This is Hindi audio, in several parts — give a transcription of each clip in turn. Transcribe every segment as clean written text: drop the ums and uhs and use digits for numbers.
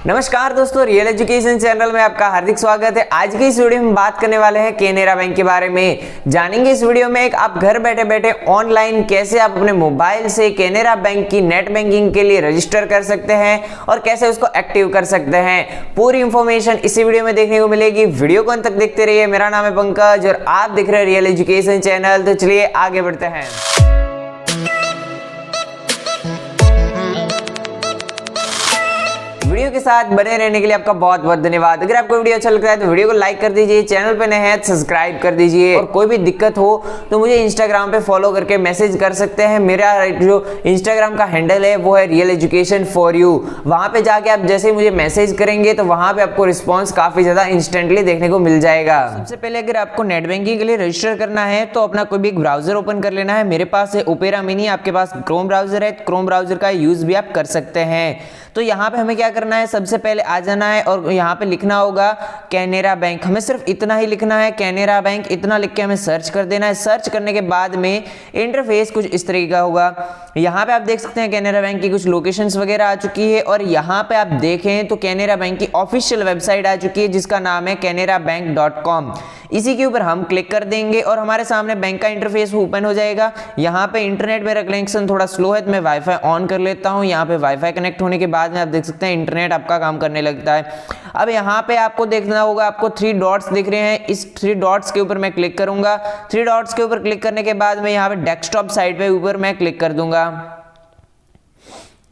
नमस्कार दोस्तों, रियल एजुकेशन चैनल में आपका हार्दिक स्वागत है। आज की इस वीडियो में बात करने वाले हैं कैनरा बैंक के बारे में। जानेंगे इस वीडियो में आप घर बैठे बैठे ऑनलाइन कैसे आप अपने मोबाइल से कैनरा बैंक की नेट बैंकिंग के लिए रजिस्टर कर सकते हैं और कैसे उसको एक्टिव कर सकते हैं। पूरी इंफॉर्मेशन इसी वीडियो में देखने को मिलेगी। वीडियो को अंत तक देखते रहिए। मेरा नाम है पंकज और आप देख रहे हैं रियल एजुकेशन चैनल। तो चलिए आगे बढ़ते हैं। वीडियो के साथ बने रहने के लिए आपका बहुत बहुत धन्यवाद। अगर आपको वीडियो अच्छा लगता है तो वीडियो को लाइक कर दीजिए, चैनल पे नए हैं तो सब्सक्राइब कर दीजिए और कोई भी दिक्कत हो तो मुझे इंस्टाग्राम पे फॉलो करके मैसेज कर सकते हैं। मेरा जो इंस्टाग्राम का हैंडल है वो है रियल एजुकेशन फॉर यू। वहां पे जाके आप जैसे ही मुझे मैसेज करेंगे तो वहां पे आपको रिस्पॉन्स काफी ज्यादा इंस्टेंटली देखने को मिल जाएगा। सबसे पहले अगर आपको नेट बैंकिंग के लिए रजिस्टर करना है तो अपना कोई भी एक ब्राउजर ओपन कर लेना है। मेरे पास है ओपेरा मिनी, आपके पास क्रोम ब्राउजर है, क्रोम ब्राउजर का यूज भी आप कर सकते हैं। तो यहाँ पे हमें क्या करना है, सबसे पहले आ जाना है और यहाँ पे लिखना होगा कैनरा बैंक। हमें सिर्फ इतना ही लिखना है, कैनरा बैंक, इतना लिख के हमें सर्च कर देना है। सर्च करने के बाद में इंटरफेस कुछ इस तरीके का होगा। यहाँ पे आप देख सकते हैं कैनरा बैंक की कुछ लोकेशंस वगैरह आ चुकी है और यहाँ पे आप देखें तो कैनरा बैंक की ऑफिशियल वेबसाइट आ चुकी है जिसका नाम है canarabank.com। इसी के ऊपर हम क्लिक कर देंगे और हमारे सामने बैंक का इंटरफेस ओपन हो जाएगा। यहाँ पे इंटरनेट मेरा कनेक्शन थोड़ा स्लो है तो मैं वाईफाई ऑन कर लेता हूँ। यहाँ पे वाईफाई कनेक्ट होने के बाद में आप देख सकते हैं इंटरनेट आपका काम करने लगता है। अब यहाँ पे आपको देखना होगा, आपको 3 डॉट्स दिख रहे हैं। इस 3 डॉट्स के ऊपर मैं क्लिक करूंगा। 3 डॉट्स के ऊपर क्लिक करने के बाद में यहाँ पे डेस्कटॉप साइड पे ऊपर मैं क्लिक कर दूंगा।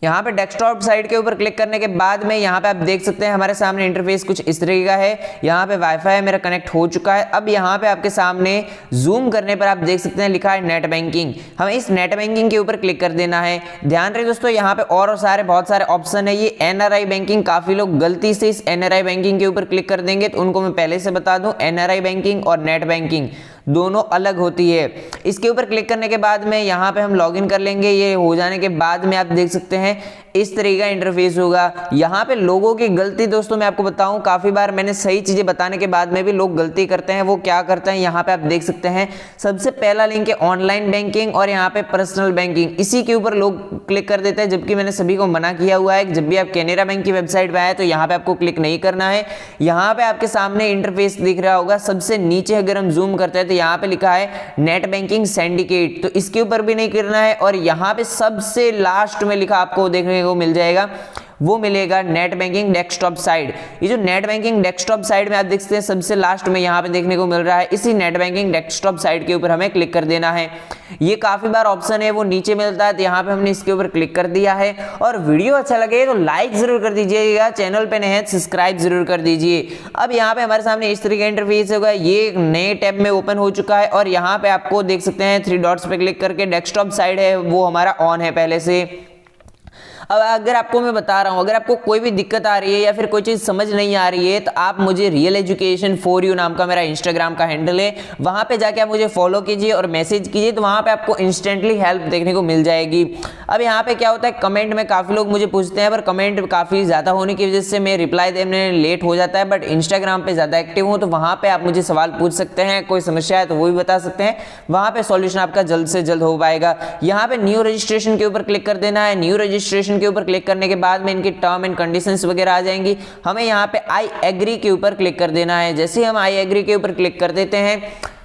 यहाँ पे डेस्कटॉप साइड के ऊपर क्लिक करने के बाद में यहाँ पे आप देख सकते हैं हमारे सामने इंटरफेस कुछ इस तरीके का है। यहाँ पे वाईफाई मेरा कनेक्ट हो चुका है। अब यहाँ पे आपके सामने जूम करने पर आप देख सकते हैं लिखा है नेट बैंकिंग। हमें इस नेट बैंकिंग के ऊपर क्लिक कर देना है। ध्यान रहे दोस्तों, यहाँ पे और बहुत सारे ऑप्शन है। ये NRI बैंकिंग, काफी लोग गलती से इस NRI बैंकिंग के ऊपर क्लिक कर देंगे तो उनको मैं पहले से बता दूं, NRI बैंकिंग और नेट बैंकिंग दोनों अलग होती है। इसके ऊपर क्लिक करने के बाद में यहाँ पे हम लॉगिन कर लेंगे। ये हो जाने के बाद में आप देख सकते हैं इस तरीके का इंटरफेस होगा। यहाँ पे लोगों की गलती दोस्तों मैं आपको बताऊं, काफी बार मैंने सही चीजें बताने के बाद में भी लोग गलती करते हैं। वो क्या करते हैं, यहाँ पे आप देख सकते हैं सबसे पहला लिंक है ऑनलाइन बैंकिंग और यहाँ पे पर्सनल बैंकिंग। इसी के ऊपर लोग क्लिक कर देते हैं, जबकि मैंने सभी को मना किया हुआ है जब भी आप कैनरा बैंक की वेबसाइट पे आए तो यहाँ पे आपको क्लिक नहीं करना है। यहाँ पे आपके सामने इंटरफेस दिख रहा होगा, सबसे नीचे अगर हम जूम करते हैं तो यहाँ पे लिखा है नेट बैंकिंग सिंडिकेट, तो इसके ऊपर भी नहीं करना है। और यहाँ पे सबसे लास्ट में लिखा आपको देखने को मिल जाएगा, वो मिलेगा नेट बैंकिंग डेस्कटॉप साइड। ये जो नेट बैंकिंग डेस्कटॉप साइड में आप देख सकते हैं सबसे लास्ट में यहाँ पे देखने को मिल रहा है। इसी नेट बैंकिंग डेस्कटॉप साइड के ऊपर हमें क्लिक कर देना है। ये काफी बार ऑप्शन है वो नीचे मिलता है, तो यहाँ पे हमने इसके ऊपर क्लिक कर दिया है। और वीडियो अच्छा लगे तो लाइक जरूर कर दीजिएगा, चैनल पे नए हैं सब्सक्राइब जरूर कर दीजिए। अब यहाँ पे हमारे सामने इस तरीके का इंटरफेस होगा। ये एक नए टैब में ओपन हो चुका है और यहाँ पे आपको देख सकते हैं 3 डॉट्स पे क्लिक करके डेस्कटॉप साइड है वो हमारा ऑन है पहले से। अब अगर आपको मैं बता रहा हूं, अगर आपको कोई भी दिक्कत आ रही है या फिर कोई चीज समझ नहीं आ रही है तो आप मुझे रियल एजुकेशन फॉर यू नाम का मेरा इंस्टाग्राम का हैंडल है, वहां पे जाके आप मुझे फॉलो कीजिए और मैसेज कीजिए, तो वहां पे आपको इंस्टेंटली हेल्प देखने को मिल जाएगी। अब यहाँ पे क्या होता है, कमेंट में काफी लोग मुझे पूछते हैं पर कमेंट काफी ज्यादा होने की वजह से मैं रिप्लाई देने लेट हो जाता है। बट इंस्टाग्राम पे ज्यादा एक्टिव हूँ तो वहां पे आप मुझे सवाल पूछ सकते हैं, कोई समस्या है तो वो भी बता सकते हैं। वहां पे सॉल्यूशन आपका जल्द से जल्द हो पाएगा। यहाँ पे न्यू रजिस्ट्रेशन के ऊपर क्लिक कर देना है। न्यू रजिस्ट्रेशन के ऊपर क्लिक करने के बाद में इनकी टर्म एंड कंडीशंस वगैरह आ जाएंगी। हमें यहाँ पे आई एग्री के ऊपर क्लिक कर देना है। जैसे ही हम आई एग्री के ऊपर क्लिक कर देते हैं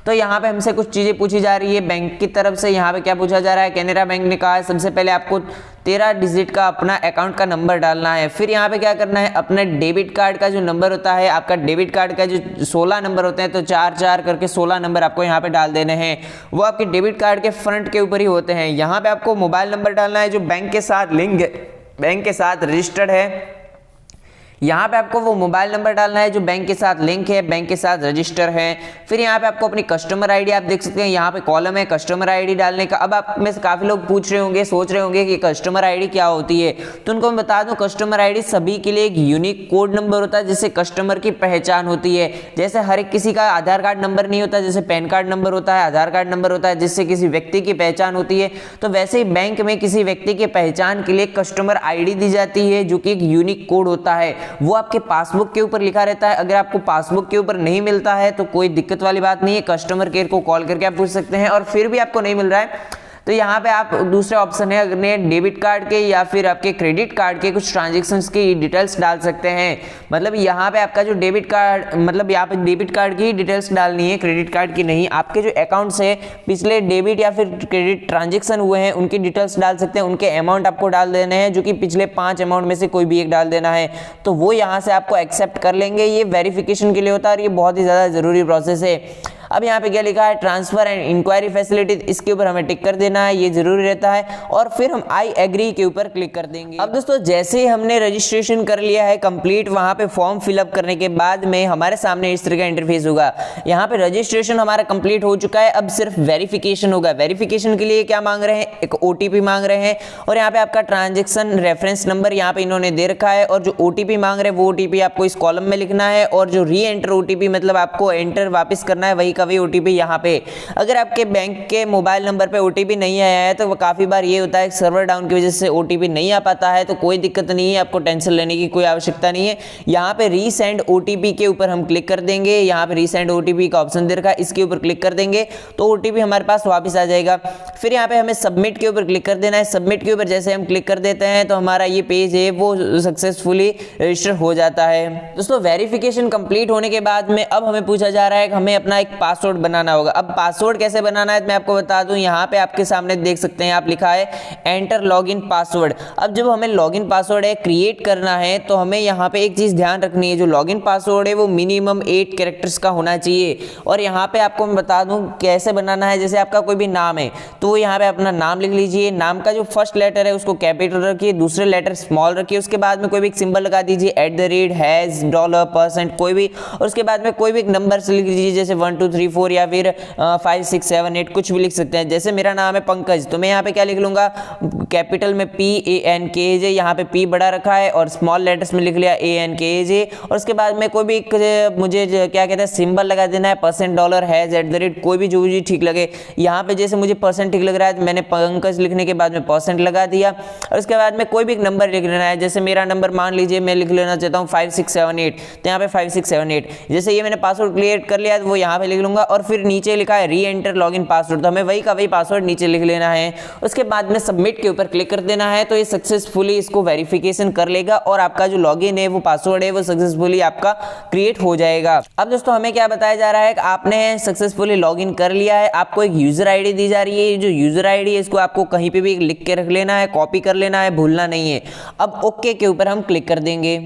तो यहाँ पे हमसे कुछ चीजें पूछी जा रही है बैंक की तरफ से। यहाँ पे क्या पूछा जा रहा है, कैनरा बैंक ने कहा है सबसे पहले आपको 13 डिजिट का अपना अकाउंट का नंबर डालना है। फिर यहाँ पे क्या करना है, अपने डेबिट कार्ड का जो नंबर होता है, आपका डेबिट कार्ड का जो 16 नंबर होते हैं तो 4 करके 16 नंबर आपको यहाँ पे डाल देने हैं। वो आपके डेबिट कार्ड के फ्रंट के ऊपर ही होते हैं। यहाँ पे आपको मोबाइल नंबर डालना है जो बैंक के साथ लिंक है, बैंक के साथ रजिस्टर्ड है। यहाँ पे आपको वो मोबाइल नंबर डालना है जो बैंक के साथ लिंक है, बैंक के साथ रजिस्टर है। फिर यहाँ पे आपको अपनी कस्टमर आईडी, आप देख सकते हैं यहाँ पे कॉलम है कस्टमर आईडी डालने का। अब आप में से काफी लोग पूछ रहे होंगे, सोच रहे होंगे कि कस्टमर आईडी क्या होती है, तो उनको मैं बता दूं कस्टमर आईडी सभी के लिए एक यूनिक कोड नंबर होता है जिससे कस्टमर की पहचान होती है। जैसे हर एक किसी का आधार कार्ड नंबर नहीं होता, जैसे पैन कार्ड नंबर होता है, आधार कार्ड नंबर होता है जिससे किसी व्यक्ति की पहचान होती है, तो वैसे ही बैंक में किसी व्यक्ति की पहचान के लिए कस्टमर आईडी दी जाती है जो कि एक यूनिक कोड होता है। वो आपके पासबुक के ऊपर लिखा रहता है। अगर आपको पासबुक के ऊपर नहीं मिलता है तो कोई दिक्कत वाली बात नहीं है, कस्टमर केयर को कॉल करके आप पूछ सकते हैं। और फिर भी आपको नहीं मिल रहा है तो यहाँ पे आप दूसरे ऑप्शन है अपने डेबिट कार्ड के या फिर आपके क्रेडिट कार्ड के कुछ ट्रांजेक्शन्स की डिटेल्स डाल सकते हैं। मतलब यहाँ पे आपका जो डेबिट कार्ड, मतलब यहाँ पे डेबिट कार्ड की डिटेल्स डालनी है, क्रेडिट कार्ड की नहीं। आपके जो अकाउंट्स है पिछले डेबिट या फिर क्रेडिट ट्रांजेक्शन हुए हैं उनकी डिटेल्स डाल सकते हैं, उनके अमाउंट आपको डाल देने हैं, जो कि पिछले 5 अमाउंट में से कोई भी एक डाल देना है, तो वो यहाँ से आपको एक्सेप्ट कर लेंगे। ये वेरिफिकेशन के लिए होता है और ये बहुत ही ज़्यादा ज़रूरी प्रोसेस है। अब यहाँ पे क्या लिखा है, ट्रांसफर एंड इंक्वायरी फैसिलिटी, इसके ऊपर हमें टिक कर देना है, ये जरूरी रहता है। और फिर हम आई एग्री के ऊपर क्लिक कर देंगे। अब दोस्तों जैसे ही हमने रजिस्ट्रेशन कर लिया है कंप्लीट, वहां पे फॉर्म फिलअप करने के बाद में हमारे सामने इस तरह का इंटरफेस होगा। यहाँ पे रजिस्ट्रेशन हमारा कंप्लीट हो चुका है, अब सिर्फ वेरिफिकेशन होगा। वेरिफिकेशन के लिए क्या मांग रहे हैं, एक ओटीपी मांग रहे हैं और यहाँ पे आपका ट्रांजेक्शन रेफरेंस नंबर यहाँ पे इन्होंने दे रखा है। और जो ओटीपी मांग रहे हैं वो ओटीपी आपको इस कॉलम में लिखना है, और जो री एंटर ओटीपी मतलब आपको एंटर वापस करना है वही का वही ओटीपी यहाँ पे। अगर आपके बैंक के मोबाइल नंबर पे ओटीपी नहीं आया है तो काफी बार ये होता है सर्वर डाउन की वजह से ओटीपी नहीं आ पाता है, तो कोई दिक्कत नहीं है, आपको टेंशन लेने की कोई आवश्यकता नहीं है। यहाँ पे रीसेंड ओटीपी के ऊपर हम क्लिक कर देंगे। यहाँ पे रीसेंड ओटीपी का ऑप्शन दे रखा है, इसके ऊपर क्लिक कर देंगे तो ओटीपी हमारे पास वापस आ जाएगा। फिर यहाँ पे हमें सबमिट के ऊपर क्लिक कर देना है। सबमिट के ऊपर जैसे हम क्लिक कर देते हैं तो हमारा ये पेज है वो सक्सेसफुली रजिस्टर हो जाता है। दोस्तों वेरिफिकेशन कंप्लीट होने के बाद में अब हमें पूछा जा रहा है कि हमें अपना एक पासवर्ड बनाना होगा। अब पासवर्ड कैसे बनाना है मैं आपको बता दूं। यहाँ पे आपके सामने देख सकते हैं आप लिखा है एंटर लॉगिन पासवर्ड। अब जब हमें लॉगिन पासवर्ड है क्रिएट करना है तो हमें यहाँ पे एक चीज ध्यान रखनी है, जो लॉगिन पासवर्ड है वो मिनिमम 8 कैरेक्टर्स का होना चाहिए। और यहाँ पे आपको मैं बता दूं कैसे बनाना है। जैसे आपका कोई भी नाम है तो यहाँ पे अपना नाम लिख लीजिए, नाम का जो फर्स्ट लेटर है उसको कैपिटल रखिए, दूसरे लेटर स्मॉल रखिए, उसके बाद में कोई भी एक सिंबल लगा दीजिए @ हैज $% कोई भी, और उसके बाद में कोई भी एक नंबर से लिख दीजिए, जैसे 1 2 3 4 या फिर 5 6 7 8 कुछ भी लिख सकते हैं। जैसे मेरा नाम है पंकज तो मैं यहाँ पे क्या लिख लूंगा, कैपिटल में PANKJ, यहाँ पे P बड़ा रखा है और स्मॉल लेटर्स में लिख लिया ANKJ, और उसके बाद में कोई भी मुझे क्या कहते हैं सिंबल लगा देना है, $, हैज, @ कोई भी जो भी ठीक लगे। यहाँ पे जैसे मुझे % ठीक लग रहा है तो मैंने पंकज लिखने के बाद में % लगा दिया, और उसके बाद में कोई भी एक नंबर लिख लेना है। जैसे मेरा नंबर मान लीजिए मैं लिख लेना चाहता हूँ 5 6 7 8, तो यहाँ पे 5 6 7 8। जैसे ये मैंने पासवर्ड क्रिएट कर लिया तो वो यहाँ पे लिख लूंगा, और फिर नीचे लिखा है री एंटर लॉगिन पासवर्ड, तो हमें वही का वही पासवर्ड नीचे लिख लेना है। उसके बाद में सबमिट के ऊपर क्लिक कर देना है, तो ये सक्सेसफुली इसको वेरिफिकेशन कर लेगा और आपका जो लॉगिन है वो पासवर्ड है वो सक्सेसफुली आपका क्रिएट हो जाएगा। अब दोस्तों हमें क्या बताया जा रहा है कि आपने सक्सेसफुली लॉगिन कर लिया है, आपको एक यूजर आईडी दी जा रही है। जो यूजर आईडी है इसको आपको कहीं पे भी लिख के रख लेना है, कॉपी कर लेना है, भूलना नहीं है। अब ओके के ऊपर हम क्लिक कर देंगे।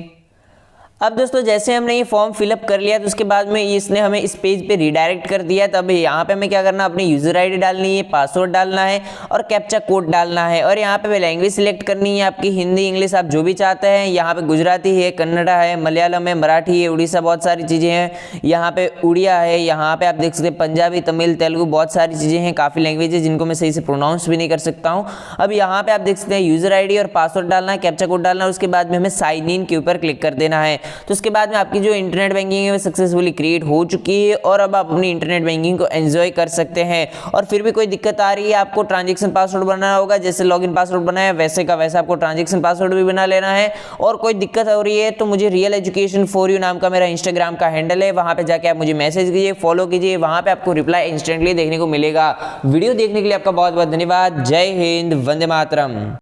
अब दोस्तों जैसे हमने ये फॉर्म फिलअप कर लिया तो उसके बाद में इसने हमें इस पेज पे रिडायरेक्ट कर दिया। तब यहाँ पे हमें क्या करना, अपनी यूजर आईडी डालनी है, पासवर्ड डालना है और कैप्चा कोड डालना है। और यहाँ पे लैंग्वेज सिलेक्ट करनी है आपकी, हिंदी इंग्लिश आप जो भी चाहते हैं। यहाँ पे गुजराती है, कन्नड़ा है, मलयालम है, मराठी है, उड़ीसा, बहुत सारी चीज़ें हैं। यहाँ पे उड़िया है, यहाँ पे आप देख सकते हैं पंजाबी, तमिल, तेलुगु, बहुत सारी चीज़ें हैं, काफ़ी लैंग्वेज है जिनको मैं सही से प्रोनाउंस भी नहीं कर सकता हूँ। अब यहाँ पे आप देख सकते हैं यूजर आईडी और पासवर्ड डालना है, कैप्चा कोड डालना है, उसके बाद में हमें साइन इन के ऊपर क्लिक कर देना है। तो उसके बाद में आपकी जो इंटरनेट बैंकिंग है वो सक्सेसफुली क्रिएट हो चुकी है और अब आप अपनी इंटरनेट बैंकिंग को एंजॉय कर सकते हैं। और फिर भी कोई दिक्कत आ रही है, आपको ट्रांजैक्शन पासवर्ड बनाना होगा, जैसे लॉगिन पासवर्ड बनाया वैसे का वैसा आपको ट्रांजैक्शन पासवर्ड भी बना लेना है। और कोई दिक्कत हो रही है तो मुझे रियल एजुकेशन फॉर यू नाम का मेरा इंस्टाग्राम का हैंडल है, वहां पे जाके आप मुझे मैसेज कीजिए, फॉलो कीजिए, वहां पे आपको रिप्लाई इंस्टेंटली देखने को मिलेगा। वीडियो देखने के लिए आपका बहुत बहुत धन्यवाद। जय हिंद, वंदे मातरम।